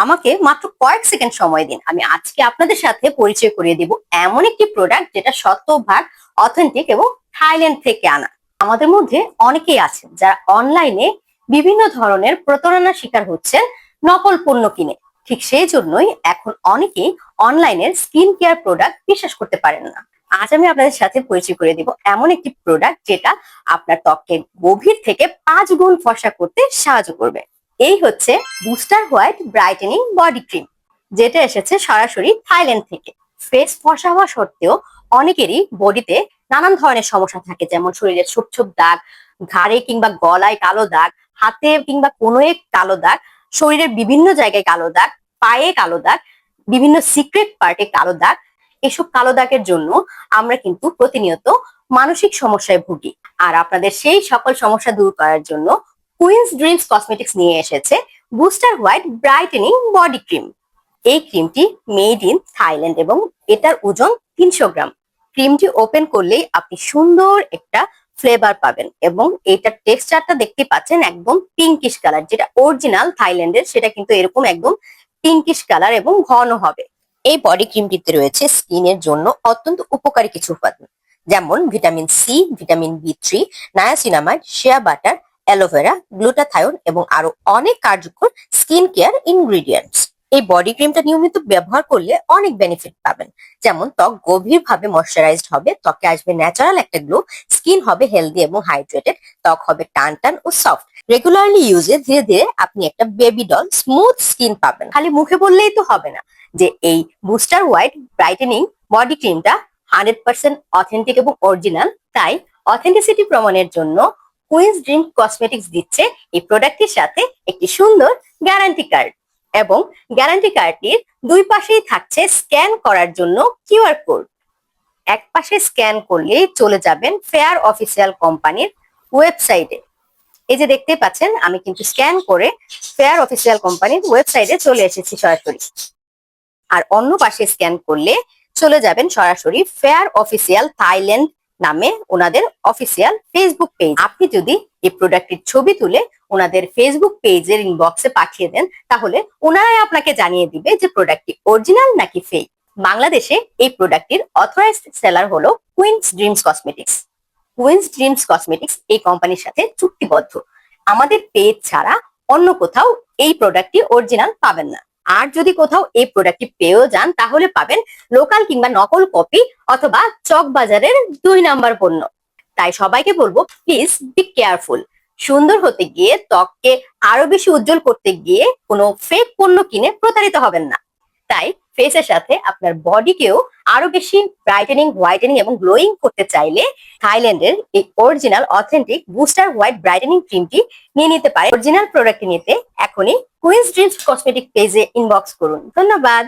আমাকে মাত্র কয়েক সেকেন্ড সময় দিন, আমি আজকে আপনাদের সাথে পরিচয় করিয়ে দিব এমন একটি প্রোডাক্ট যেটা শতভাগ অথেন্টিক এবং থাইল্যান্ড থেকে আনা। আমাদের মধ্যে অনেকেই আছেন যারা অনলাইনে বিভিন্ন ধরনের প্রতারণার শিকার হচ্ছেন নকল পণ্য কিনে। ঠিক সেই জন্যই এখন অনেকেই অনলাইনের স্কিন কেয়ার প্রোডাক্ট বিশ্বাস করতে পারেন না। আজ আমি আপনাদের সাথে পরিচয় করে দিব এমন একটি প্রোডাক্ট যেটা আপনার ত্বককে গভীর থেকে 5 গুণ ফর্সা করতে সাহায্য করবে। এই হচ্ছে booster white brightening body cream, যেটা এসেছে সরাসরি থাইল্যান্ড থেকে। ফেস ফর্সা হওয়া সত্ত্বেও অনেকেরই বডিতে নানান ধরনের সমস্যা থাকে, যেমন শরীরে ছোপ ছোপ দাগ, ঘাড়ে কিংবা গলায় কালো দাগ, হাতে কিংবা কোনোয়ে কালো দাগ, শরীরের বিভিন্ন জায়গায় কালো দাগ, পায়ে কালো দাগ, বিভিন্ন সিক্রেট পার্টে কালো দাগ। এসব কালো দাগের জন্য আমরা কিন্তু প্রতিনিয়ত মানসিক সমস্যায় ভুগি। আর আপনাদের সেই সকল সমস্যা দূর করার জন্য কুইন্স ড্রিমস কসমেটিক্স নিয়ে এসেছে booster white brightening body cream. এই ক্রিমটি মেড ইন থাইল্যান্ড এবং এটার ওজন 300 গ্রাম। ক্রিমটি ওপেন করলেই আপনি সুন্দর একটা ফ্লেভার পাবেন এবং এটার টেক্সচারটা দেখতে পাচ্ছেন একদম পিঙ্কিশ কালার, যেটা অরিজিনাল থাইল্যান্ডের সেটা কিন্তু এরকম একদম পিঙ্কিশ কালার এবং ঘন হবে। এই বডি ক্রিমটিতে রয়েছে স্কিনের জন্য অত্যন্ত উপকারী কিছু উপাদান, যেমন ভিটামিন সি, ভিটামিন বি3, niacinamide, shea butter, aloe vera, glutathione এবং আরো অনেক কার্যকর স্কিন কেয়ার ইনগ্রিডিয়েন্টস। এই বডি ক্রিমটা নিয়মিত ব্যবহার করলে অনেক বেনিফিট পাবেন, যেমন ত্বক গভীরভাবে ময়শ্চারাইজড হবে, ত্বকে আসবে ন্যাচারাল একটা গ্লো, স্কিন হবে হেলদি এবং হাইড্রেটেড, ত্বক হবে টান টান ও সফট। রেগুলারলি ইউজে ধীরে ধীরে আপনি একটা বেবি ডল স্মুথ স্কিন পাবেন। খালি মুখে বললেই তো হবে না যে এই বুস্টার হোয়াইট ব্রাইটেনিং বডি ক্রিমটা 100% অথেন্টিক এবং অরিজিনাল। তাই অথেন্টিসিটি প্রমাণের জন্য কুইন্স ড্রিম কসমেটিক্স দিচ্ছে এই প্রোডাক্টটির সাথে একটি সুন্দর গ্যারান্টি কার্ড, এবং গ্যারান্টি কার্ডটির দুই পাশেই থাকছে স্ক্যান করার জন্য কিউআর কোড। এক পাশে স্ক্যান করলে চলে যাবেন ফেয়ার অফিসিয়াল কোম্পানির ওয়েবসাইটে। এই যে দেখতে পাচ্ছেন, আমি কিন্তু স্ক্যান করে ফেয়ার অফিসিয়াল কোম্পানির ওয়েবসাইটে চলে এসেছি সরাসরি। আর অন্য পাশে স্ক্যান করলে চলে যাবেন সরাসরি ফেয়ার অফিসিয়াল থাইল্যান্ড নামে ওনাদের অফিসিয়াল ফেসবুক পেজ। আপনি যদি এই প্রোডাক্টের ছবি তুলে ওনাদের ফেসবুক পেজের ইনবক্সে পাঠিয়ে দেন, তাহলে ওনারাই আপনাকে জানিয়ে দিবে যে প্রোডাক্টটি অরিজিনাল নাকি ফেক। বাংলাদেশে এই প্রোডাক্টটির অথরাইজড সেলার হলো Queens Dreams Cosmetics. Queens Dreams Cosmetics এই কোম্পানির সাথে চুক্তিবদ্ধ। আমাদের পেজ ছাড়া অন্য কোথাও এই প্রোডাক্টটি অরিজিনাল পাবেন না। আর যদি কোথাও এই প্রোডাক্টটি পেয়েও যান, তাহলে পাবেন লোকাল কিংবা নকল কপি অথবা চক বাজারের 2 নাম্বার পণ্য। তাই সবাইকে বলবো, প্লিজ বি কেয়ারফুল। সুন্দর হতে গিয়ে, ত্বককে আরো বেশি উজ্জ্বল করতে গিয়ে কোনো ফেক পণ্য কিনে প্রতারিত হবেন না। তাই ফেসের সাথে আপনার বডিকেও আরো বেশি ব্রাইটেনিং, হোয়াইটেনিং এবং গ্লোয়িং করতে চাইলে থাইল্যান্ডের এই original authentic booster white brightening ক্রিমটি নিয়ে নিতে পারে। অরিজিনাল প্রোডাক্টটি নিতে এখনই কুইন্স ড্রিমস কসমেটিক পেজে ইনবক্স করুন। ধন্যবাদ।